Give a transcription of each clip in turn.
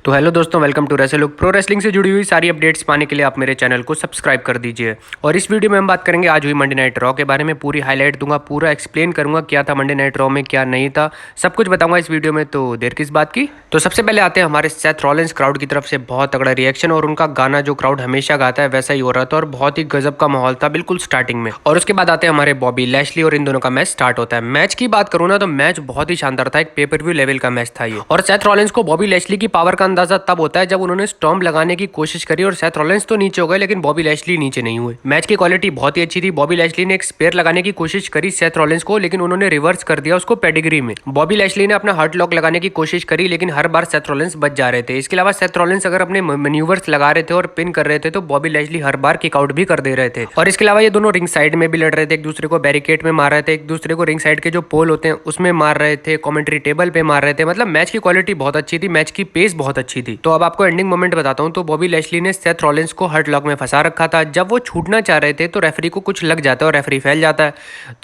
तो हेलो दोस्तों, welcome to रेसलुक। Pro wrestling से जुड़ी हुई सारी अपडेट्स पाने के लिए आप मेरे चैनल को सब्सक्राइब कर दीजिए। और इस वीडियो में हम बात करेंगे आज हुई मंडे नाइट रॉ के बारे में। पूरी हाईलाइट दूंगा, पूरा एक्सप्लेन करूंगा क्या था मंडे नाइट रॉ में, क्या नहीं था, सब कुछ बताऊंगा इस वीडियो में। तो देर किस बात की। तो सबसे पहले आते हैं हमारे सेथ रॉलिंस क्राउड की तरफ से बहुत तगड़ा रिएक्शन, और उनका गाना जो क्राउड हमेशा गाता है वैसा ही हो रहा था और बहुत ही गजब का माहौल था बिल्कुल स्टार्टिंग में। और उसके बाद आते हैं हमारे बॉबी लैशली और इन दोनों का मैच स्टार्ट होता है। मैच की बात करूँ ना तो मैच बहुत ही शानदार था, एक पेपर व्यू लेवल का मैच था ये। और सेथ रॉलिंस को बॉबी लैशली की पावर का अंदाजा तब होता है जब उन्होंने स्टॉम्प लगाने की कोशिश करी और सेथ रॉलिंस तो नीचे हो गए लेकिन बॉबी लैशली नीचे नहीं हुए। मैच की क्वालिटी बहुत ही अच्छी थी। बॉबी लैशली ने एक स्पेयर लगाने की कोशिश करी सेथ रॉलिंस को, लेकिन उन्होंने रिवर्स कर दिया उसको पेडिग्री में। बॉबी लैशली ने अपना हर्ट लॉक लगाने की कोशिश करी लेकिन हर बार सेथ रॉलिंस बच जा रहे थे। इसके अलावा सेथ रॉलिंस अगर अपने मैन्यूवर्स लगा रहे थे और पिन कर रहे थे तो बॉबी लैशली हर बार किक आउट भी कर दे रहे थे। और इसके अलावा ये दोनों रिंग साइड में भी लड़ रहे थे, एक दूसरे को बैरिकेड में मार रहे थे, एक दूसरे को रिंग साइड के जो पोल होते हैं उसमें मार रहे थे, कमेंट्री टेबल पे मार रहे थे। मतलब मैच की क्वालिटी बहुत अच्छी थी, मैच की पेस बहुत अच्छी थी। तो अब आपको एंडिंग मोमेंट बताता हूँ। तो बॉबी लैशली ने सेथ रॉलिंस को हर्ट लॉक में फंसा रखा था। जब वो छूटना चाह रहे थे तो रेफरी को कुछ लग जाता है और रेफरी फैल जाता है।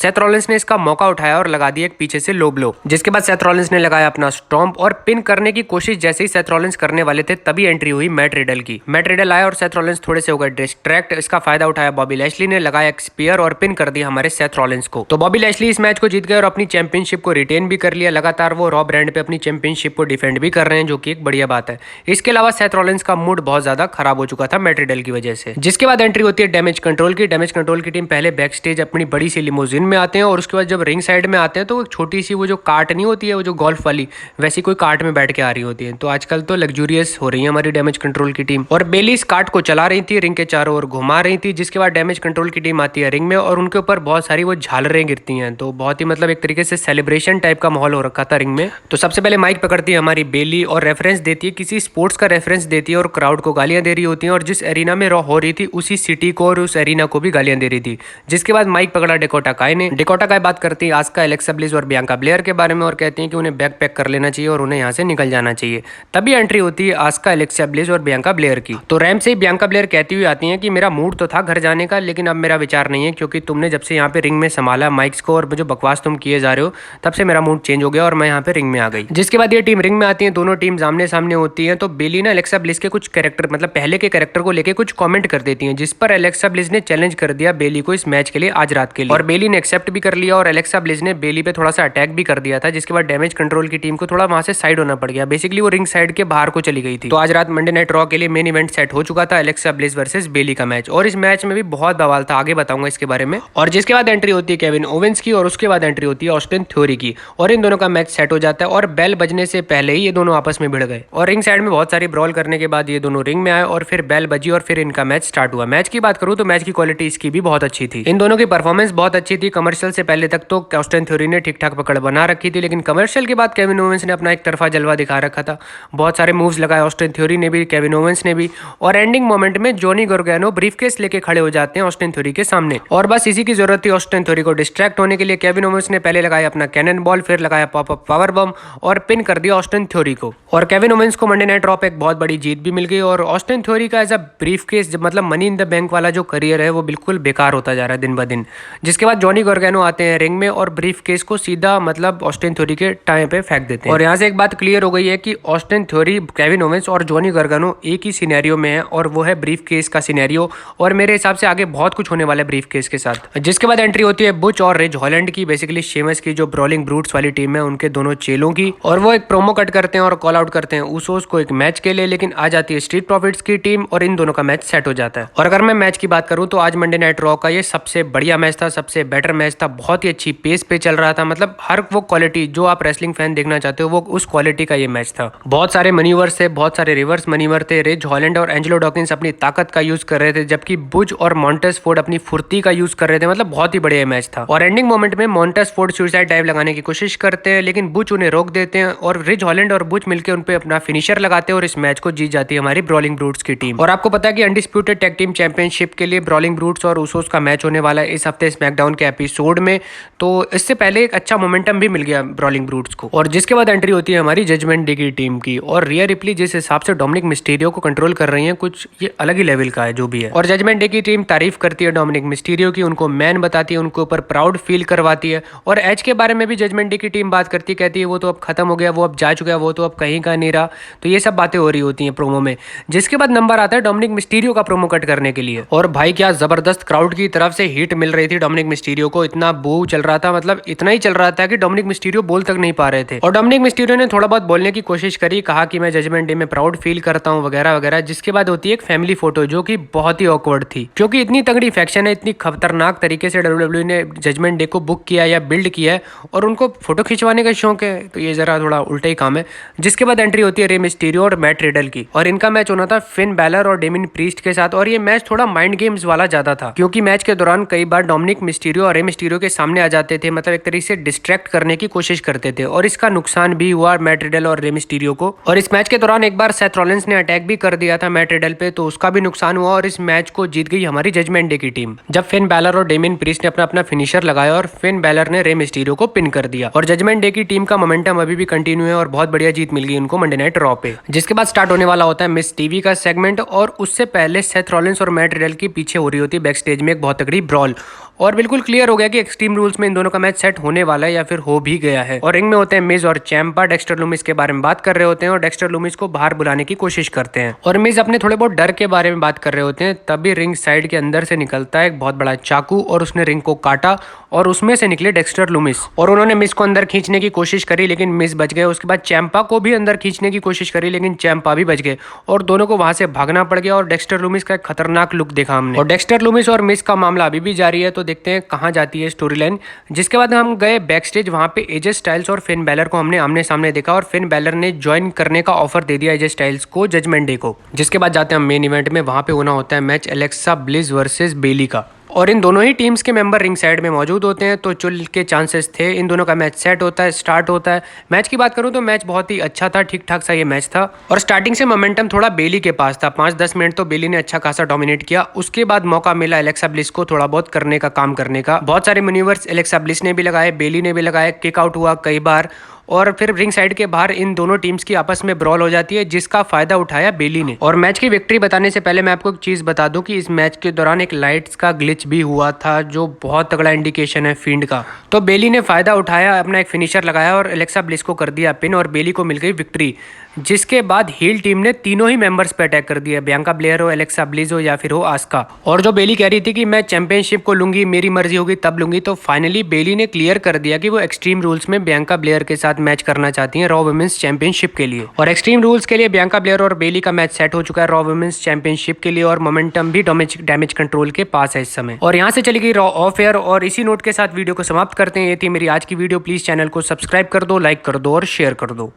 सेथ रॉलिंस ने इसका मौका उठाया और लगा दिया एक पीछे से लो ब्लो, जिसके बाद सेथ रॉलिंस ने लगाया अपना स्टॉम्प और पिन करने की कोशिश। जैसे ही सेथ रॉलिंस करने वाले थे तभी एंट्री हुई मैट रिडल की। मैट रिडल आया और सेथ रॉलिंस थोड़े से हो गए डिस्ट्रैक्ट। इसका फायदा उठाया बॉबी लैशली ने, लगाया एक स्पीयर और पिन कर दिया हमारे सेथ रॉलिंस को। तो बॉबी लैशली इस मैच को जीत गए और अपनी चैंपियनशिप को रिटेन भी कर लिया। लगातार वो रॉ ब्रांड पे अपनी चैंपियनशिप को डिफेंड भी कर रहे हैं, जो कि एक बढ़िया बात है। इसके अलावा सेथ रॉलिंस का मूड बहुत ज्यादा खराब हो चुका था मैट रिडल की वजह से। जिसके बाद एंट्री होती है डैमेज कंट्रोल की। डैमेज कंट्रोल की टीम पहले बैक स्टेज अपनी बड़ी सी लिमोजिन में आते हैं और उसके बाद जब रिंग साइड में आते हैं तो एक छोटी सी वो जो कार्ट नहीं होती है, वो जो गोल्फ वाली, वैसी कोई कार्ट में बैठ के आ रही होती है। तो आजकल तो लग्जूरियस हो रही है हमारी डैमेज कंट्रोल की टीम। और बेली इस कार्ट को चला रही थी, रिंग के चारों ओर घुमा रही थी। जिसके बाद डैमेज कंट्रोल की टीम आती है रिंग में और उनके ऊपर बहुत सारी वो झालरें गिरती हैं। तो बहुत ही मतलब एक तरीके से सेलिब्रेशन टाइप का माहौल हो रखा था रिंग में। तो सबसे पहले माइक पकड़ती है हमारी बेली और रेफरेंस देती है, किसी स्पोर्ट्स का रेफरेंस देती है और क्राउड को गालियां दे रही होती हैं। और जिस एरिना में रॉ हो रही थी उसी सिटी को और उस एरिना को भी गालियां दे रही थी। जिसके बाद माइक पकड़ा डेकोटा काय ने। डेकोटा काय बात करती है आस्का, एलेक्सा ब्लिस और बियांका ब्लेयर के बारे में और कहती हैं कि उन्हें बैग पैक कर लेना चाहिए और उन्हें यहाँ से निकल जाना चाहिए। तभी एंट्री होती है आस्का, एलेक्सा ब्लिस और बियांका ब्लेयर की। तो रैम से ही बियांका ब्लेयर कहती हुई आती है कि मेरा मूड तो था घर जाने का, लेकिन अब मेरा विचार नहीं है, क्योंकि तुमने जब से यहाँ पे रिंग में संभाला माइक्स को और जो बकवास तुम किए जा रहे हो तब से मेरा मूड चेंज हो गया और मैं यहाँ पे रिंग में आ गई। जिसके बाद ये टीम रिंग में आती है, दोनों टीम आमने सामने होती है। तो बेली ना एलेक्सा ब्लिस के कुछ कैरेक्टर, मतलब पहले के कैरेक्टर को लेके कुछ कमेंट कर देती है, जिस पर एलेक्सा ब्लिस ने चैलेंज कर दिया बेली को इस मैच के लिए आज रात के लिए। और बेली ने एक्सेप्ट भी कर लिया और एलेक्सा ब्लिस ने बेली पे थोड़ा सा अटैक भी कर दिया था। जिसके बाद डैमेज कंट्रोल की टीम को थोड़ा वहां से साइड होना पड़ गया। बेसिकली वो रिंग साइड के बाहर को चली गई थी। तो आज रात मंडे नाइट रॉ के लिए मेन इवेंट सेट हो चुका था, एलेक्सा ब्लिस वर्सेस बेली का मैच। और इस मैच में भी बहुत बवाल था, आगे बताऊंगा इसके बारे में। और जिसके बाद एंट्री होती है केविन ओवेंस की और उसके बाद एंट्री होती है ऑस्टिन थ्योरी की। और इन दोनों का मैच सेट हो जाता है और बेल बजने से पहले ही ये दोनों आपस में भिड़ गए। और रिंग साइड में बहुत सारी ब्रॉल करने के बाद ये दोनों रिंग में आए और फिर बेल बजी और फिर इनका मैच स्टार्ट हुआ। मैच की बात करूं तो मैच की क्वालिटी इसकी भी बहुत अच्छी थी। इन दोनों की परफॉर्मेंस बहुत अच्छी थी। कमर्शियल से पहले तक तो ऑस्टिन थ्योरी ने ठीक ठाक पकड़ बना रखी थी, लेकिन कमर्शियल के बाद केविन ओवेंस ने अपना एक तरफा जलवा दिखा रखा था। बहुत सारे मूव्स लगाए ऑस्टिन थ्योरी ने भी, केविन ओवेंस ने भी। और एंडिंग मोमेंट में जॉनी गार्गानो ब्रीफकेस लेके खड़े हो जाते हैं ऑस्टिन थ्योरी के सामने। और बस इसी की जरूरत थी ऑस्टिन थ्योरी को डिस्ट्रैक्ट होने के लिए। केविन ओवेंस ने पहले लगाया अपना कैनन बॉल, फिर लगाया पॉप अप पावर बम और पिन कर दिया ऑस्टिन थ्योरी को। और केविन ओवेंस को मंडे नाइट रॉ पे एक बहुत बड़ी जीत भी मिल गई। और ऑस्टिन थ्योरी का एज अ ब्रीफकेस, मतलब मनी इन द बैंक वाला जो करियर है वो बिल्कुल बेकार होता जा रहा है दिन ब दिन। जिसके बाद जॉनी गार्गानो आते हैं रिंग में और ब्रीफकेस को सीधा मतलब ऑस्टिन थ्योरी के टाइम पे फेंक देते हैं। और यहाँ से एक बात क्लियर हो गई है कि ऑस्टिन थ्योरी, केविन ओवेंस और जॉनी गार्गानो एक ही सिनेरियो में है और वो है ब्रीफकेस का सिनेरियो। और मेरे हिसाब से आगे बहुत कुछ होने वाला है ब्रीफकेस के साथ। जिसके बाद एंट्री होती है बुच और रिज हॉलैंड की, बेसिकली शेमस की जो ब्रॉलिंग ब्रूट्स वाली टीम है उनके दोनों चेलों की। और वो एक प्रोमो कट करते हैं और कॉल आउट करते हैं उसोस को एक मैच के लिए, लेकिन आ जाती है स्ट्रीट प्रॉफिट्स की टीम और इन दोनों का मैच सेट हो जाता है। और अगर मैं मैच की बात करूं तो आज मंडे नाइट रॉ का ये सबसे बढ़िया मैच था, सबसे बेटर मैच था। बहुत ही अच्छी पेस पे चल रहा था, मतलब हर वो क्वालिटी जो आप रेसलिंग फैन देखना चाहते हो वो उस क्वालिटी का ये मैच था। बहुत सारे मनीवर्स थे, बहुत सारे रिवर्स मनीवर थे। रिज हॉलैंड और एंजेलो डॉकिंस अपनी ताकत का यूज कर रहे थे, जबकि बुच और मॉन्टेस फोर्ड अपनी फुर्ती का यूज कर रहे थे। मतलब बहुत ही बढ़िया मैच था। और एंडिंग मोमेंट में मॉन्टेस फोर्ड सुसाइड डाइव लगाने की कोशिश करते हैं, लेकिन बुच उन्हें रोक देते हैं और रिज हॉलैंड और बुच मिलकर उन पे अपना फिनिशर लगाते हैं और इस मैच को जीत जाती है हमारी ब्रॉलिंग ब्रूट्स की टीम। और आपको पता है कि अनडिस्प्यूटेड टैग टीम चैंपियनशिप के लिए ब्रॉलिंग ब्रूट्स और उसोस का मैच होने वाला है इस हफ्ते स्मैकडाउन के एपिसोड में। तो इससे पहले एक अच्छा मोमेंटम भी मिल गया ब्रॉलिंग ब्रूट्स को। और जिसके बाद एंट्री होती है हमारी जजमेंट डे की टीम की। और रिया रिप्ली जिस हिसाब से डोमिनिक मिस्टीरियो को कंट्रोल कर रही है, कुछ ये अलग ही लेवल का है जो भी है। और जजमेंट डे की टीम तारीफ करती है डोमिनिक मिस्टीरियो की, उनको मैन बताती है, उनके ऊपर प्राउड फील करवाती है। और एज के बारे में भी जजमेंट डे की टीम बात करती, कहती है वो तो अब खत्म हो गया, वो अब जा चुका है, वो तो अब कहीं का नहीं रहा। तो ये सब बातें हो रही होती हैं प्रोमो में। जिसके बाद नंबर आता है डोमिनिक मिस्टीरियो का प्रोमो कट करने के लिए, और भाई क्या जबरदस्त क्राउड की तरफ से हिट मिल रही थी डोमिनिक मिस्टीरियो को। इतना बू चल रहा था, मतलब इतना ही चल रहा था कि डोमिनिक मिस्टीरियो बोल तक नहीं पा रहे थे। और डोमिनिक मिस्टीरियो ने थोड़ा बहुत बोलने की कोशिश करी, कहा कि मैं जजमेंट डे में प्राउड फील करता हूँ वगैरह वगैरह। जिसके बाद होती है एक फैमिली फोटो जो कि बहुत ही ऑकवर्ड थी, क्योंकि इतनी तगड़ी फैक्शन है, इतनी खतरनाक तरीके से डब्ल्यूडब्ल्यू ने जजमेंट डे को बुक किया या बिल्ड किया है और उनको फोटो खिंचवाने का शौक है, तो ये जरा थोड़ा उल्टा ही काम है। जिसके बाद एंट्री होती है रे मिस्टीरियो और मैट रिडल की, और इनका मैच होना था फिन बैलर और डेमिन प्रीस्ट के साथ। और ये मैच थोड़ा माइंड गेम्स वाला ज्यादा था, क्योंकि मैच के दौरान कई बार डोमिनिक मिस्टीरियो और रे मिस्टीरियो के सामने आ जाते थे, मतलब एक तरीके से डिस्ट्रैक्ट करने की कोशिश करते थे, और इसका नुकसान भी हुआ मैट रिडल और रे मिस्टीरियो को। और इस मैच के दौरान एक बार सेथ रॉलिंस ने अटैक भी कर दिया था मैट रिडल पे, तो उसका भी नुकसान हुआ, और इस मैच को जीत गई हमारी जजमेंट डे की टीम, जब फिन बैलर और डेमिन प्रीस्ट ने अपना अपना फिनिशर लगाया और फिन बैलर ने रे मिस्टीरियो को पिन कर दिया। और जजमेंट डे की टीम का मोमेंटम अभी भी कंटिन्यू है और बहुत बढ़िया जीत मिल गई उनको मंडे नाइट रॉ पे। जिसके बाद स्टार्ट होने वाला होता है मिस टीवी का सेगमेंट, और उससे पहले सेथ रॉलिंस और मैट रिडल के पीछे हो रही होती है बैक स्टेज में एक बहुत तगड़ी ब्रॉल, और बिल्कुल क्लियर हो गया कि एक्सट्रीम रूल्स में इन दोनों का मैच सेट होने वाला है या फिर हो भी गया है। और रिंग में होते हैं मिज और चैंपा डेक्स्टर लूमिस के बारे में बात कर रहे होते हैं और डेक्स्टर लूमिस को बाहर बुलाने की कोशिश करते हैं, और मिज अपने थोड़े बहुत डर के बारे में बात कर रहे होते हैं। तभी रिंग साइड के अंदर से निकलता है एक बहुत बड़ा चाकू, और उसने रिंग को काटा और उसमें से निकले डेक्स्टर लूमिस, और उन्होंने मिस को अंदर खींचने की कोशिश करी लेकिन मिस बच गए। उसके बाद चैंपा को भी अंदर खींचने की कोशिश करी लेकिन चैंपा भी बच गए, और दोनों को वहां से भागना पड़ गया, और डेक्स्टर लूमिस का एक खतरनाक लुक देखा हमने। और डेक्स्टर लूमिस और मिस का मामला अभी भी जारी है, तो देखते हैं कहां जाती है स्टोरी लाइन। जिसके बाद हम गए बैक स्टेज, वहां पे एजे स्टाइल्स और फिन बैलर को हमने आमने सामने देखा, और फिन बैलर ने ज्वाइन करने का ऑफर दे दिया एजे स्टाइल्स को जजमेंट डे को। जिसके बाद जाते हैं मेन इवेंट में, वहां पे होना होता है मैच एलेक्सा ब्लिस वर्सेस बेली का, और इन दोनों ही टीम्स के मेंबर रिंग साइड में मौजूद होते हैं, तो चुल के चांसेस थे इन दोनों का मैच सेट होता है, स्टार्ट होता है। मैच की बात करूं तो मैच बहुत ही अच्छा था, ठीक ठाक सा ये मैच था, और स्टार्टिंग से मोमेंटम थोड़ा बेली के पास था। 5-10 मिनट तो बेली ने अच्छा खासा डोमिनेट किया। उसके बाद मौका मिला एलेक्सा ब्लिस को थोड़ा बहुत करने का, काम करने का। बहुत सारे मैन्यूवर्स एलेक्सा ब्लिस ने भी लगाए, बेली ने भी लगाए, किक आउट हुआ कई बार, और फिर रिंग साइड के बाहर इन दोनों टीम्स की आपस में ब्रॉल हो जाती है, जिसका फायदा उठाया बेली ने। और मैच की विक्ट्री बताने से पहले मैं आपको एक चीज बता दूं कि इस मैच के दौरान एक लाइट्स का ग्लिच भी हुआ था, जो बहुत तगड़ा इंडिकेशन है फील्ड का। तो बेली ने फायदा उठाया, अपना एक फिनिशर लगाया और एलेक्सा ब्लिस को कर दिया पिन, और बेली को मिल गई विक्ट्री। जिसके बाद हील टीम ने तीनों ही मेंबर्स पे अटैक कर दिया, बियांका ब्लेयर हो, एलेक्सा ब्लिस हो या फिर हो आस्का। और जो बेली कह रही थी कि मैं चैंपियनशिप को लूंगी, मेरी मर्जी होगी तब लूंगी, तो फाइनली बेली ने क्लियर कर दिया कि वो एक्सट्रीम रूल्स में बियांका ब्लेयर के साथ मैच करना चाहती हैं रॉ वुमेन्स चैंपियनशिप के लिए। और एक्सट्रीम रूल्स के लिए बियांका ब्लेयर और बेली का मैच सेट हो चुका है रॉ वुमेन्स चैंपियनशिप के लिए, और मोमेंटम भी डैमेज कंट्रोल के पास है इस समय। और यहाँ से चली गई रॉ ऑफ एयर, और इसी नोट के साथ वीडियो को समाप्त करते हैं। ये थी मेरी आज की वीडियो। प्लीज चैनल को सब्सक्राइब कर दो, लाइक कर दो और शेयर कर दो।